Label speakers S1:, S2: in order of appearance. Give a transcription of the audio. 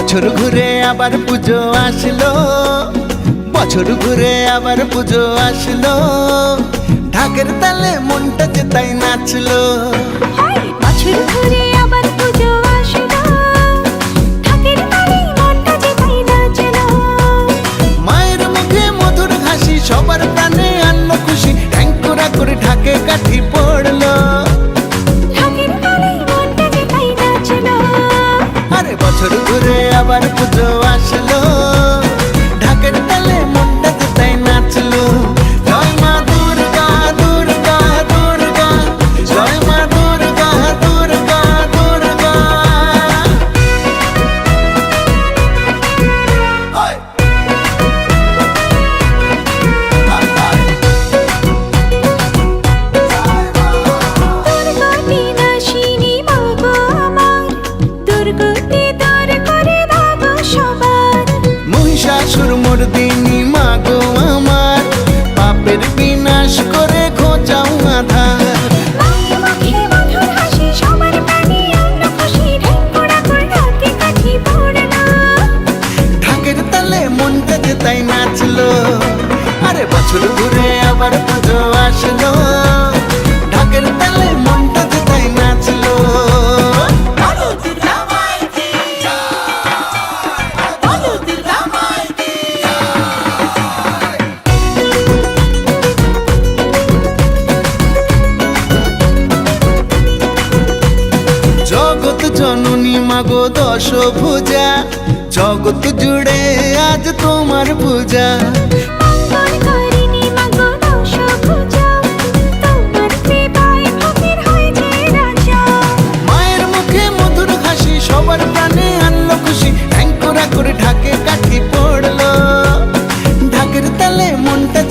S1: বছর ঘুরে আবার পুজো আসলো, বছর ঘুরে আবার পুজো আসলো, ঢাকের তালে মনটা যে তাই নাচলো।
S2: বছর ঘুরে আবার পুজো আসলো, ঢাকের তালে মনটা যে তাই নাচলো।
S1: মায়ের মুখে মধুর হাসি সবার প্রাণে আনলো খুশি, ঠ্যাং কোরা করে ঢাকে কাঠি পড়লো।
S2: ঢাকের তালে মনটা যে তাই নাচলো।
S1: আরে বছর ঘুরে আবার পুজো আসলো, ঢাকের তালে মনটা যে তাই নাচলো। জয় মা দুর্গা দুর্গা দুর্গা, জয় মা দুর্গা দুর্গা দুর্গা।
S2: দুর্গতি নাশিনী মা গো আমার, দুর্গতি দূর করে দাও সবার।
S1: মহিষাসুর মর্দিনী মা গো আমার, পাপের বিনাশ করে খোঁজাও আধার।
S2: মায়ের মুখে মধুর হাসি সবার প্রাণে আনলো খুশি, ঢেউ কোড়া করে ঢাকে কাঠি পড়লো।
S1: ঢাকের তালে মনটা যে তাই নাচলো। আরে বছর ঘুরে আবার পুজো আসলো, ঢাকের তালে মনটা যে তাই নাচলো। জগৎ জননী মাগো দশভুজা, জগৎ জুড়ে আজ তোমার পূজা।
S2: মঙ্গলকারিণী মা গো দশভুজা, তোমার কৃপায় ফকির হয়েছে রাজা।
S1: মায়ের মুখে মধুর হাসি সবার প্রাণে আনলো খুশি, ঠ্যাং কোরা করে ঢাকে কাঠি পড়লো। ঢাকের তালে মনটা